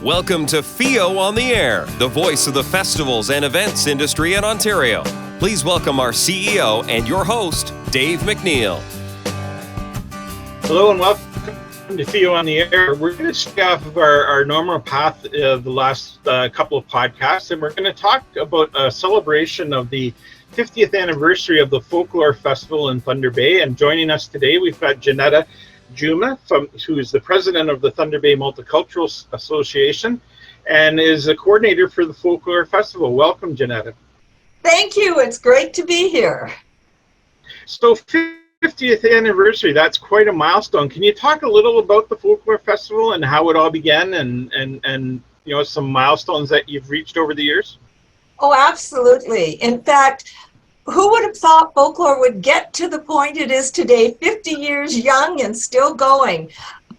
Welcome to FEO On The Air, the voice of the festivals and events industry in Ontario. Please welcome our CEO and your host, Dave McNeil. Hello and welcome to FEO On The Air. We're going to stay off of our normal path of the last couple of podcasts, and we're going to talk about a celebration of the 50th anniversary of the Folklore Festival in Thunder Bay. And joining us today, we've got Jeanetty Jumah, who is the president of the Thunder Bay Multicultural Association and is a coordinator for the Folklore Festival. Welcome, Jeanetty. Thank you. It's great to be here. So 50th anniversary, that's quite a milestone. Can you talk a little about the Folklore Festival and how it all began and you know, some milestones that you've reached over the years? Oh, absolutely. In fact, who would have thought folklore would get to the point it is today, 50 years young and still going?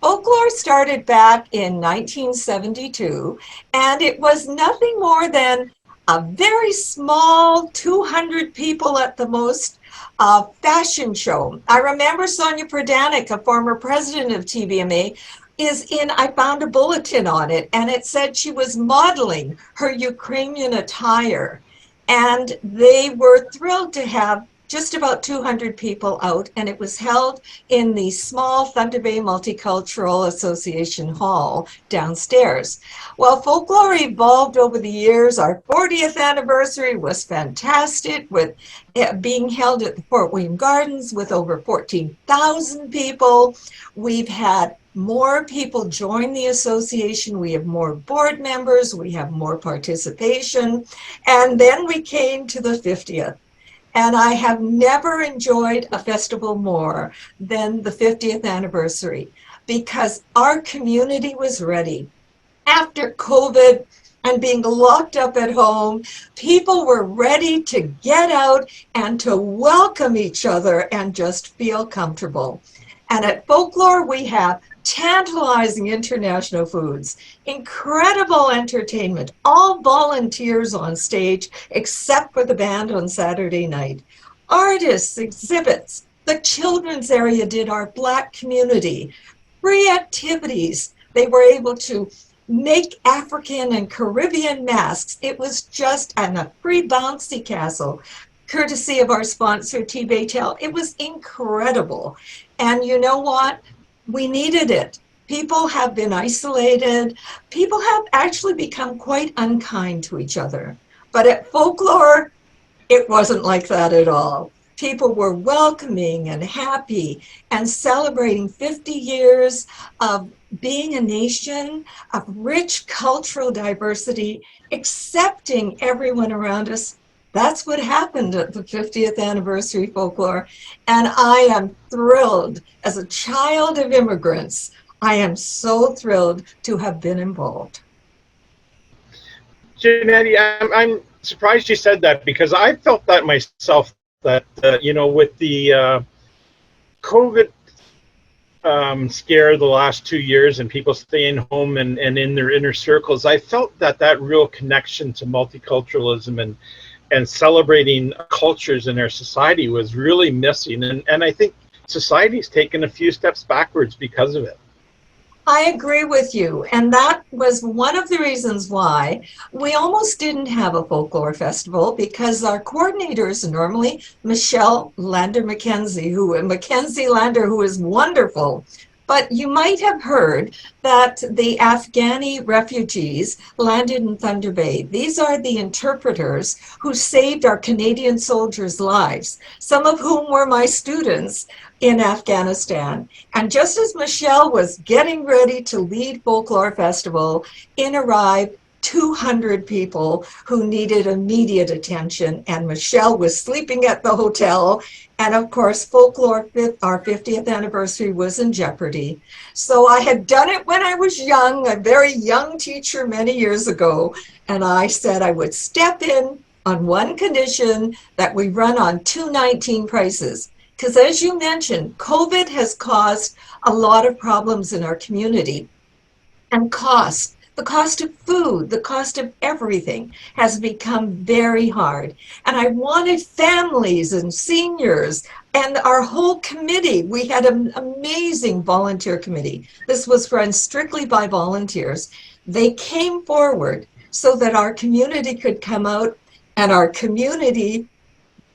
Folklore started back in 1972, and it was nothing more than a very small 200 people at the most fashion show. I remember Sonia Perdanik, a former president of TBMA, I found a bulletin on it, and it said she was modeling her Ukrainian attire. And they were thrilled to have just about 200 people out, and it was held in the small Thunder Bay Multicultural Association hall downstairs. Well, folklore evolved over the years. Our 40th anniversary was fantastic, with it being held at the Fort William Gardens with over 14,000 people. We've had more people join the association. We have more board members. We have more participation. And then we came to the 50th. And I have never enjoyed a festival more than the 50th anniversary, because our community was ready. After COVID and being locked up at home, people were ready to get out and to welcome each other and just feel comfortable. And at Folklore, we have tantalizing international foods, incredible entertainment, all volunteers on stage except for the band on Saturday night, artists, exhibits. The children's area did our Black community, free activities. They were able to make African and Caribbean masks. It was just a free bouncy castle, courtesy of our sponsor, T-Baytel. It was incredible. And you know what? We needed it. People have been isolated. People have actually become quite unkind to each other. But at Folklore, it wasn't like that at all. People were welcoming and happy and celebrating 50 years of being a nation of rich cultural diversity, accepting everyone around us. That's what happened at the 50th anniversary Folklore. And I am thrilled. As a child of immigrants, I am so thrilled to have been involved. Jeanetty, I'm surprised you said that, because I felt that myself, that, you know, with the COVID scare the last 2 years and people staying home and in their inner circles, I felt that real connection to multiculturalism and celebrating cultures in our society was really missing. And I think society's taken a few steps backwards because of it. I agree with you. And that was one of the reasons why we almost didn't have a folklore festival, because our coordinators normally, Michelle Lander-Mackenzie, Mackenzie Lander, who is wonderful. But you might have heard that the Afghani refugees landed in Thunder Bay. These are the interpreters who saved our Canadian soldiers' lives, some of whom were my students in Afghanistan. And just as Michelle was getting ready to lead Folklore Festival, in arrived 200 people who needed immediate attention, and Michelle was sleeping at the hotel. And of course, Folklore, our 50th anniversary, was in jeopardy. So I had done it when I was young, a very young teacher many years ago. And I said I would step in on one condition, that we run on 219 prices. Because as you mentioned, COVID has caused a lot of problems in our community. And cost. The cost of food, the cost of everything has become very hard. And I wanted families and seniors And our whole committee, we had an amazing volunteer committee. This was run strictly by volunteers. They came forward so that our community could come out, and our community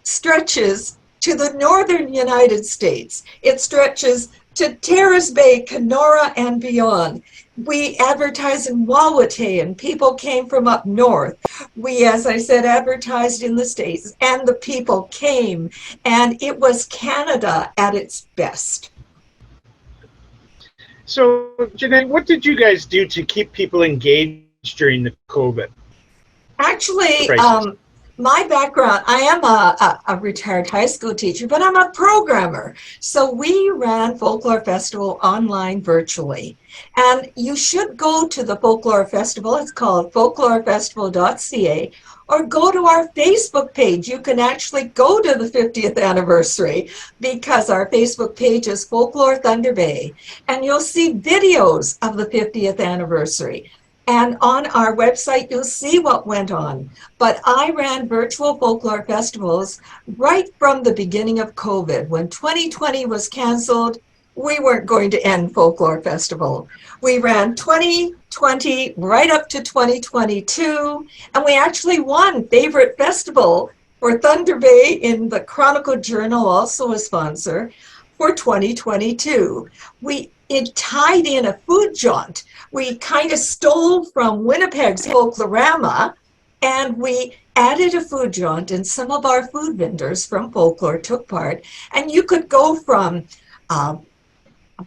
stretches to the northern United States. It stretches to Terrace Bay, Kenora, and beyond. We advertised in Wawate, and people came from up north. We, as I said, advertised in the States, and the people came, and it was Canada at its best. So, Jeanette, what did you guys do to keep people engaged during the COVID? Actually, crisis? my background, I am a retired high school teacher, but I'm a programmer. So we ran Folklore Festival online virtually. And you should go to the Folklore Festival. It's called folklorefestival.ca, or go to our Facebook page. You can actually go to the 50th anniversary, because our Facebook page is Folklore Thunder Bay. And you'll see videos of the 50th anniversary. And on our website, you'll see what went on. But I ran virtual folklore festivals right from the beginning of COVID. When 2020 was canceled, we weren't going to end Folklore Festival. We ran 2020 right up to 2022, and we actually won Favorite Festival for Thunder Bay in the Chronicle Journal, also a sponsor, for 2022. It tied in a food jaunt. We kind of stole from Winnipeg's Folklorama, and we added a food jaunt, and some of our food vendors from Folklore took part. And you could go from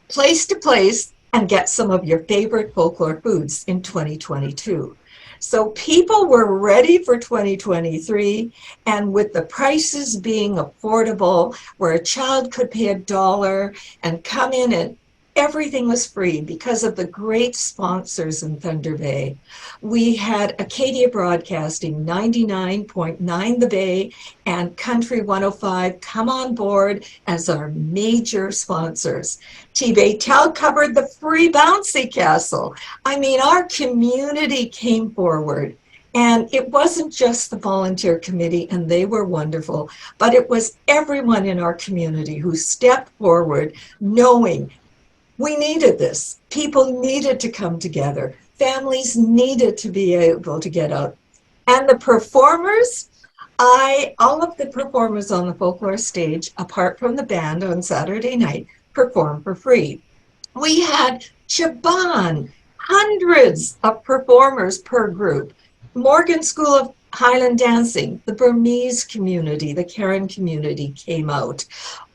place to place and get some of your favorite folklore foods in 2022. So people were ready for 2023, and with the prices being affordable, where a child could pay $1 and come in, and everything was free because of the great sponsors in Thunder Bay. We had Acadia Broadcasting, 99.9 The Bay, and Country 105 come on board as our major sponsors. T-Baytel covered the free bouncy castle. I mean, our community came forward. And it wasn't just the volunteer committee, and they were wonderful, but it was everyone in our community who stepped forward knowing we needed this. People needed to come together. Families needed to be able to get out. And the performers, all of the performers on the folklore stage, apart from the band on Saturday night, performed for free. We had Chaban, hundreds of performers per group. Morgan School of Highland Dancing, the Burmese community, the Karen community came out.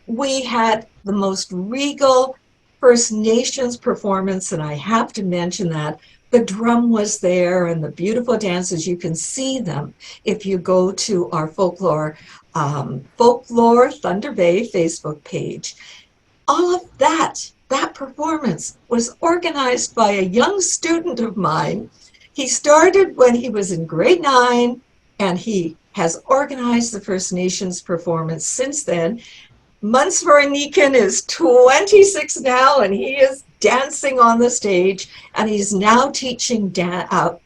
We had the most regal First Nations performance, and I have to mention that the drum was there and the beautiful dances. You can see them if you go to our Folklore Thunder Bay Facebook page. All of that performance was organized by a young student of mine. He started when he was in grade 9, and he has organized the First Nations performance since then. Munsford is 26 now, and he is dancing on the stage, and he's now teaching the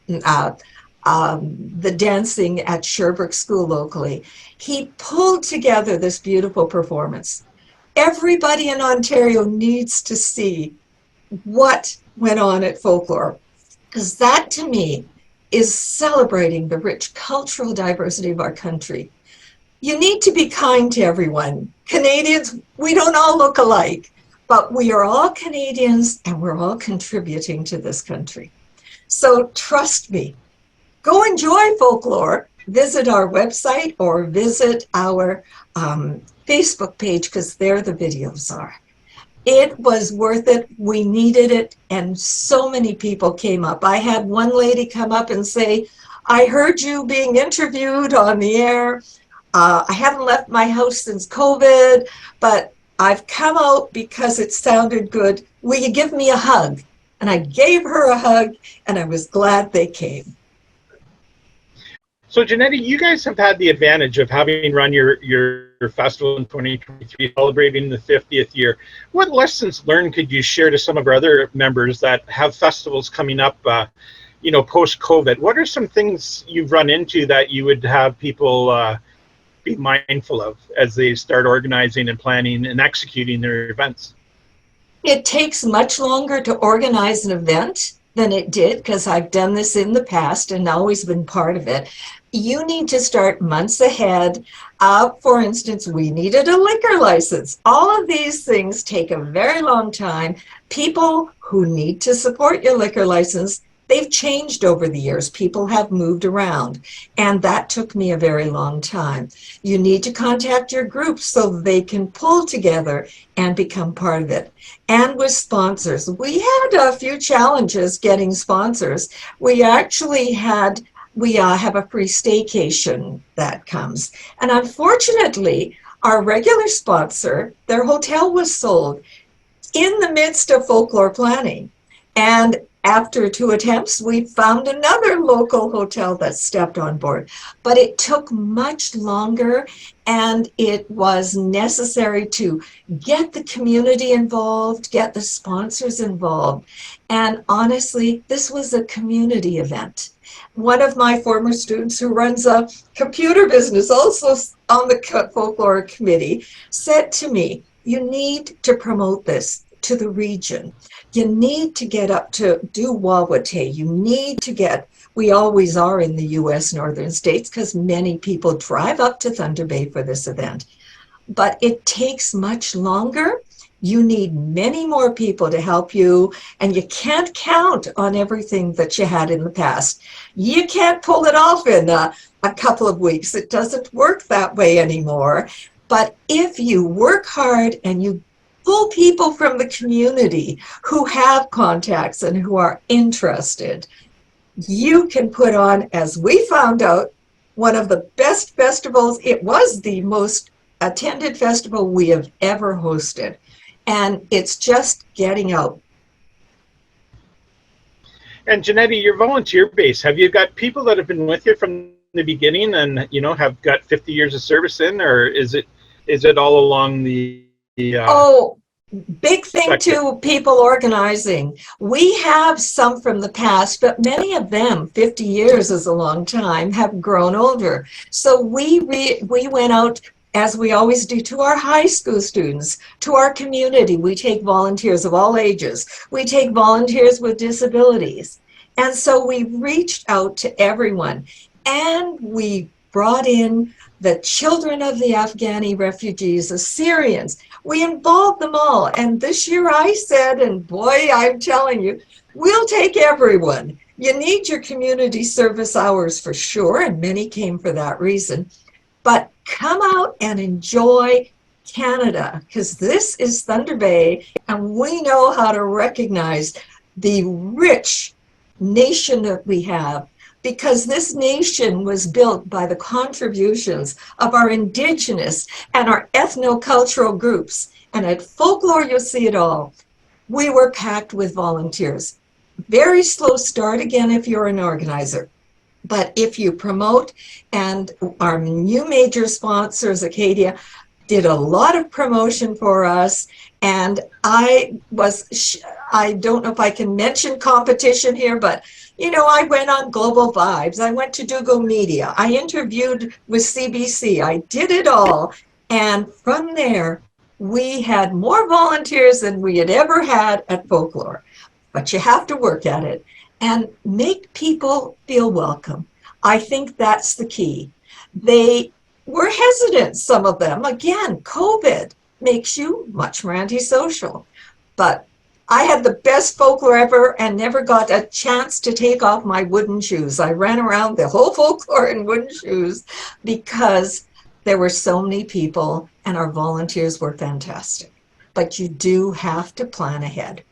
dancing at Sherbrooke School locally. He pulled together this beautiful performance. Everybody in Ontario needs to see what went on at Folklore, because that to me is celebrating the rich cultural diversity of our country. You need to be kind to everyone. Canadians, we don't all look alike, but we are all Canadians, and we're all contributing to this country. So trust me, go enjoy folklore, visit our website or visit our Facebook page, because there the videos are. It was worth it. We needed it, and so many people came up. I had one lady come up and say, I heard you being interviewed on the air. I haven't left my house since COVID, but I've come out because it sounded good. Will you give me a hug? And I gave her a hug, and I was glad they came. So, Jeanetty, you guys have had the advantage of having run your festival in 2023, celebrating the 50th year. What lessons learned could you share to some of our other members that have festivals coming up, post-COVID? What are some things you've run into that you would have people be mindful of as they start organizing and planning and executing their events? It takes much longer to organize an event than it did, because I've done this in the past and always been part of it. You need to start months ahead. For instance, we needed a liquor license. All of these things take a very long time. People who need to support your liquor license, they've changed over the years. People have moved around, and that took me a very long time. You need to contact your group so they can pull together and become part of it. And with sponsors, we had a few challenges getting sponsors. We actually have a free staycation that comes. And unfortunately, our regular sponsor, their hotel was sold in the midst of folklore planning. And after 2 attempts, we found another local hotel that stepped on board. But it took much longer, and it was necessary to get the community involved, get the sponsors involved. And honestly, this was a community event. One of my former students who runs a computer business, also on the folklore committee, said to me, you need to promote this to the region. You need to get up to do Wawate. You need to get, we always are in the U.S. northern states because many people drive up to Thunder Bay for this event. But it takes much longer. You need many more people to help you, and you can't count on everything that you had in the past. You can't pull it off in a couple of weeks. It doesn't work that way anymore. But if you work hard and you pull people from the community who have contacts and who are interested, you can put on, as we found out, one of the best festivals. It was the most attended festival we have ever hosted. And it's just getting out. And Jeanetty, your volunteer base, have you got people that have been with you from the beginning and, you know, have got 50 years of service in, or is it all along the big thing to people organizing. We have some from the past, but many of them, 50 years is a long time, have grown older. So we went out, as we always do, to our high school students, to our community. We take volunteers of all ages. We take volunteers with disabilities. And so we reached out to everyone, and we brought in the children of the Afghani refugees, the Syrians. We involved them all. And this year I said, and boy, I'm telling you, we'll take everyone. You need your community service hours for sure, and many came for that reason. But come out and enjoy Canada, because this is Thunder Bay, and we know how to recognize the rich nation that we have, because this nation was built by the contributions of our Indigenous and our ethnocultural groups. And at Folklore, you'll see it all. We were packed with volunteers. Very slow start again if you're an organizer. But if you promote, and our new major sponsors, Acadia, did a lot of promotion for us. And I don't know if I can mention competition here, but you know, I went on Global Vibes. I went to Dugo Media. I interviewed with CBC. I did it all. And from there, we had more volunteers than we had ever had at Folklore. But you have to work at it and make people feel welcome. I think that's the key. They were hesitant, some of them. Again, COVID makes you much more antisocial. But I had the best folklore ever and never got a chance to take off my wooden shoes. I ran around the whole folklore in wooden shoes because there were so many people and our volunteers were fantastic. But you do have to plan ahead.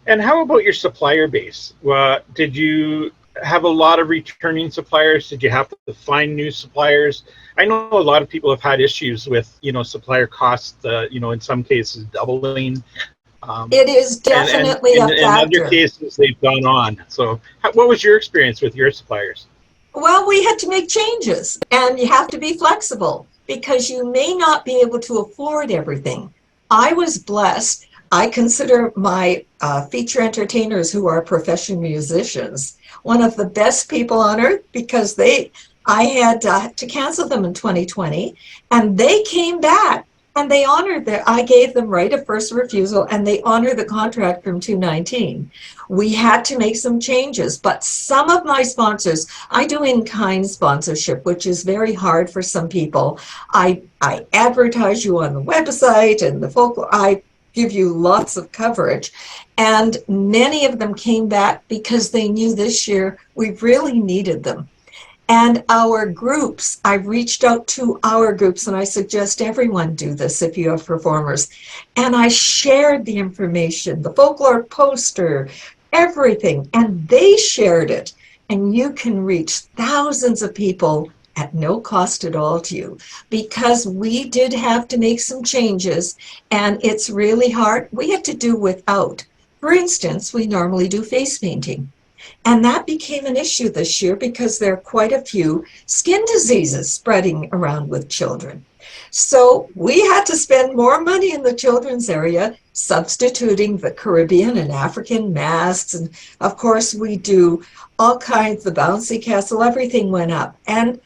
And how about your supplier base? Did you have a lot of returning suppliers? Did you have to find new suppliers? I know a lot of people have had issues with, you know, supplier costs, you know, in some cases doubling. It is definitely a factor. In other cases, they've gone on. So what was your experience with your suppliers? Well, we had to make changes, and you have to be flexible because you may not be able to afford everything. I was blessed. I consider my feature entertainers who are professional musicians one of the best people on earth because I had to cancel them in 2020, and they came back and they honored that. I gave them right of first refusal, and they honored the contract from 2019. We had to make some changes, but some of my sponsors, I do in-kind sponsorship, which is very hard for some people. I advertise you on the website and the folklore. I give you lots of coverage. And many of them came back because they knew this year we really needed them. And our groups, I reached out to our groups, and I suggest everyone do this if you have performers. And I shared the information, the folklore poster, everything, and they shared it. And you can reach thousands of people at no cost at all to you, because we did have to make some changes, and it's really hard. We had to do without. For instance, we normally do face painting. And that became an issue this year because there are quite a few skin diseases spreading around with children. So we had to spend more money in the children's area, substituting the Caribbean and African masks. And of course, we do all kinds, the bouncy castle, everything went up. And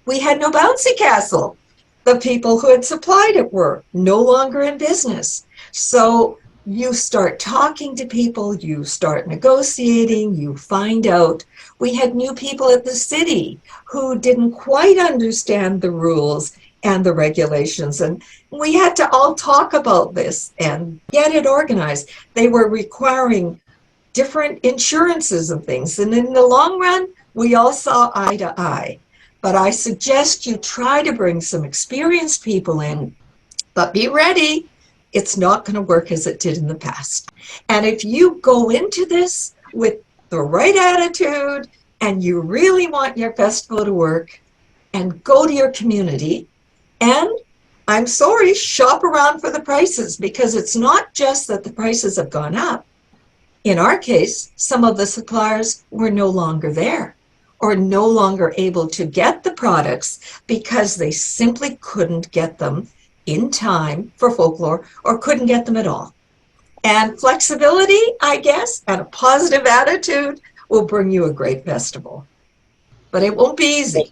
we had no bouncy castle. The people who had supplied it were no longer in business. So you start talking to people, you start negotiating, you find out. We had new people at the city who didn't quite understand the rules and the regulations, and we had to all talk about this and get it organized. They were requiring different insurances and things, and in the long run, we all saw eye to eye. But I suggest you try to bring some experienced people in, but be ready. It's not going to work as it did in the past. And if you go into this with the right attitude and you really want your festival to work, and go to your community, and I'm sorry, shop around for the prices, because it's not just that the prices have gone up. In our case, some of the suppliers were no longer there or no longer able to get the products because they simply couldn't get them in time for folklore, or couldn't get them at all. And flexibility, I guess, and a positive attitude will bring you a great festival. But it won't be easy.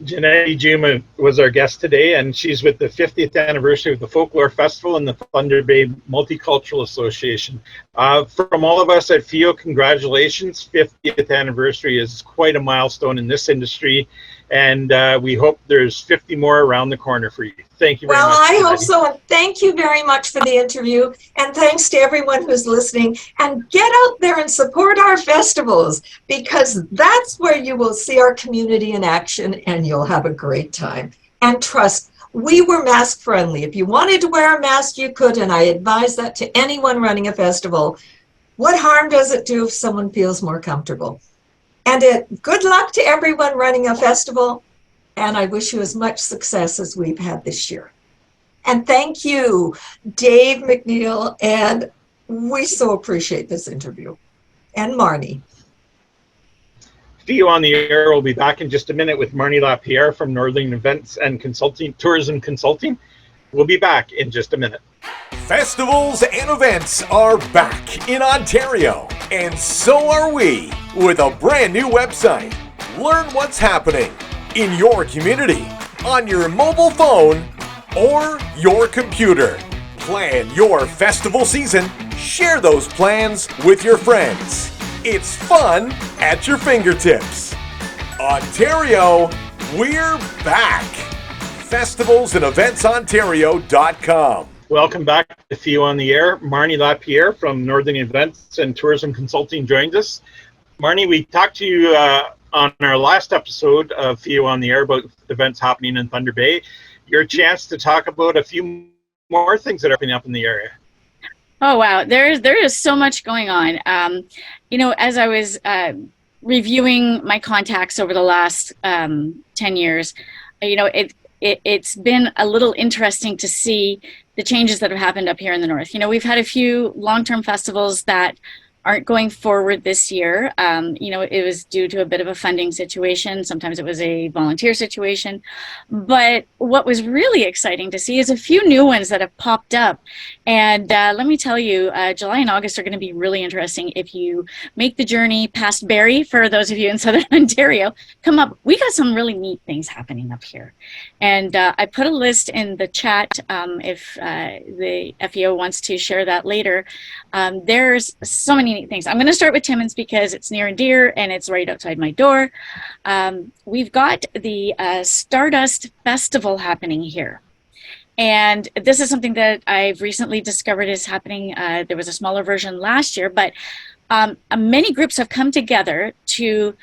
Jeanetty Jumah was our guest today, and she's with the 50th anniversary of the Folklore Festival and the Thunder Bay Multicultural Association. From all of us at FEO, congratulations. 50th anniversary is quite a milestone in this industry, and we hope there's 50 more around the corner for you. Thank you very much. Well, I hope so, and thank you very much for the interview, and thanks to everyone who's listening. And get out there and support our festivals, because that's where you will see our community in action, and you'll have a great time. And trust, we were mask friendly. If you wanted to wear a mask, you could, and I advise that to anyone running a festival. What harm does it do if someone feels more comfortable? And good luck to everyone running a festival. And I wish you as much success as we've had this year. And thank you, Dave McNeil, and we so appreciate this interview. And Marnie. FEO On The Air will be back in just a minute with Marnie Lapierre from Northern Events and Consulting, Tourism Consulting. We'll be back in just a minute. Festivals and events are back in Ontario, and so are we, with a brand new website. Learn what's happening in your community, on your mobile phone, or your computer. Plan your festival season. Share those plans with your friends. It's fun at your fingertips. Ontario, we're back. Festivalsandeventsontario.com. Welcome back to FEO On The Air. Marnie Lapierre from Northern Events and Tourism Consulting joins us. Marnie, we talked to you on our last episode of FEO On The Air about events happening in Thunder Bay. Your chance to talk about a few more things that are happening up in the area. Oh, wow. There is so much going on. As I was reviewing my contacts over the last 10 years, it's been a little interesting to see the changes that have happened up here in the north. We've had a few long-term festivals that aren't going forward this year. You know, it was due to a bit of a funding situation. Sometimes it was a volunteer situation. But what was really exciting to see is a few new ones that have popped up. And let me tell you, July and August are going to be really interesting. If you make the journey past Barrie, for those of you in Southern Ontario, come up. We got some really neat things happening up here. And I put a list in the chat if the FEO wants to share that later. There's so many neat things. I'm going to start with Timmins because it's near and dear and it's right outside my door. We've got the Stardust Festival happening here. And this is something that I've recently discovered is happening. There was a smaller version last year, but many groups have come together to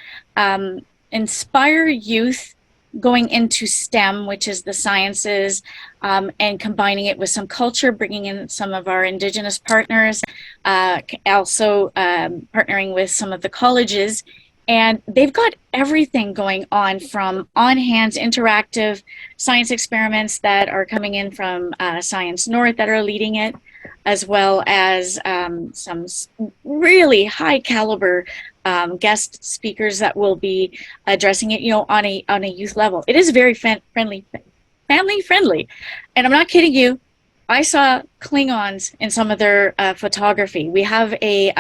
inspire youth going into STEM, which is the sciences, and combining it with some culture, bringing in some of our Indigenous partners, also partnering with some of the colleges. And they've got everything going on, from on-hands interactive science experiments that are coming in from Science North that are leading it, as well as some really high caliber guest speakers that will be addressing it, you know, on a youth level. It is very family friendly, and I'm not kidding you. I saw Klingons in some of their photography. We have a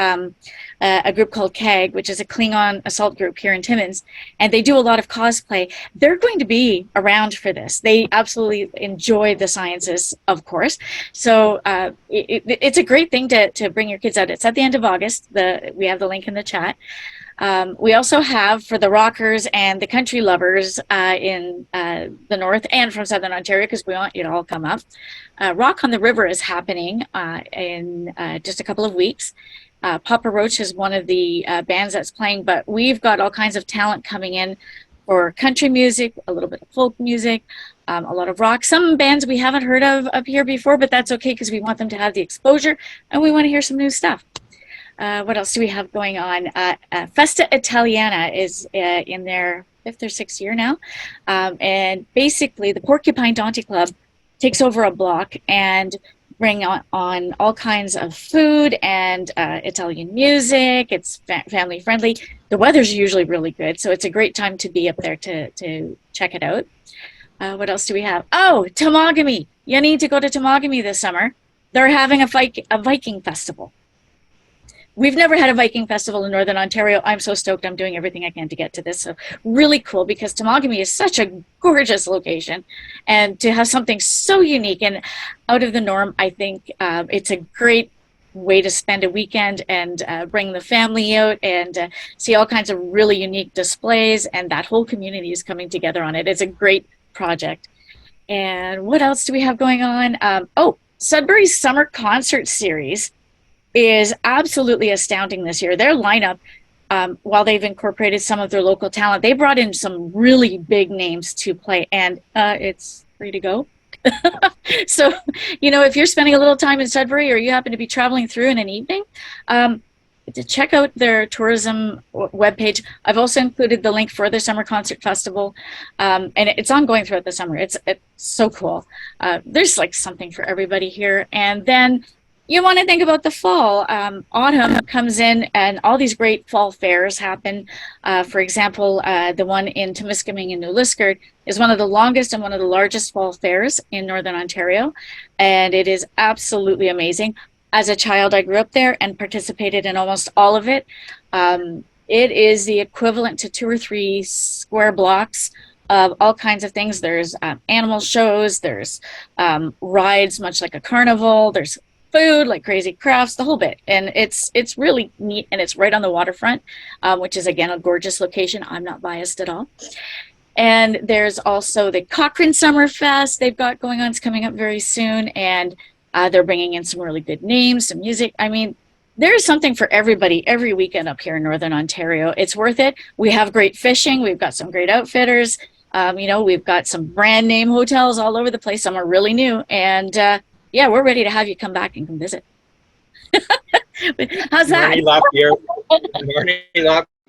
group called CAG, which is a Klingon assault group here in Timmins, and they do a lot of cosplay. They're going to be around for this. They absolutely enjoy the sciences, of course. So it's a great thing to bring your kids out. It's at the end of August. We have the link in the chat. We also have, for the rockers and the country lovers in the north and from Southern Ontario, because we want you to all come up, Rock on the River is happening in just a couple of weeks. Papa Roach is one of the bands that's playing, but we've got all kinds of talent coming in for country music, a little bit of folk music, a lot of rock. Some bands we haven't heard of up here before, but that's okay because we want them to have the exposure and we want to hear some new stuff. What else do we have going on? Festa Italiana is in their 5th or 6th year now. And basically the Porcupine Dante Club takes over a block and bring on all kinds of food and Italian music. It's family friendly. The weather's usually really good, so it's a great time to be up there to check it out. What else do we have? Oh, Temagami. You need to go to Temagami this summer. They're having a Viking festival. We've never had a Viking festival in Northern Ontario. I'm so stoked. I'm doing everything I can to get to this. So really cool, because Temagami is such a gorgeous location, and to have something so unique and out of the norm, I think it's a great way to spend a weekend and bring the family out and see all kinds of really unique displays, and that whole community is coming together on it. It's a great project. And what else do we have going on? Oh, Sudbury's Summer Concert Series is absolutely astounding this year. Their lineup, while they've incorporated some of their local talent, they brought in some really big names to play, and it's free to go. So, you know, if you're spending a little time in Sudbury or you happen to be traveling through in an evening, to check out their tourism webpage. I've also included the link for the Summer Concert Festival, and it's ongoing throughout the summer. It's so cool. There's like something for everybody here. And then you want to think about the fall. Autumn comes in and all these great fall fairs happen. For example, the one in Temiskaming and New Liskeard is one of the longest and one of the largest fall fairs in Northern Ontario. And it is absolutely amazing. As a child, I grew up there and participated in almost all of it. It is the equivalent to 2 or 3 square blocks of all kinds of things. There's animal shows, there's rides, much like a carnival, there's food like crazy crafts, the whole bit. And it's really neat, and it's right on the waterfront, which is again a gorgeous location. I'm not biased at all. And there's also the Cochrane Summer Fest they've got going on. It's coming up very soon, and they're bringing in some really good names, some music. I mean, there's something for everybody every weekend up here in Northern Ontario. It's worth it. We have great fishing. We've got some great outfitters. You know, we've got some brand name hotels all over the place. Some are really new, and yeah, we're ready to have you come back and come visit. How's that? Morning,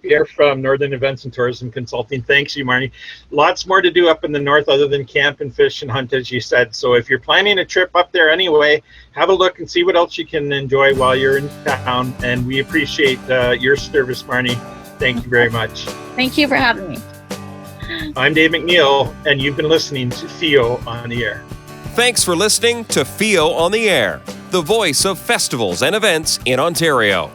Pierre from Northern Events and Tourism Consulting. Thanks you, Marnie. Lots more to do up in the north other than camp and fish and hunt, as you said. So if you're planning a trip up there anyway, have a look and see what else you can enjoy while you're in town. And we appreciate your service, Marnie. Thank you very much. Thank you for having me. I'm Dave McNeil, and you've been listening to FEO On The Air. Thanks for listening to FEO On The Air, the voice of festivals and events in Ontario.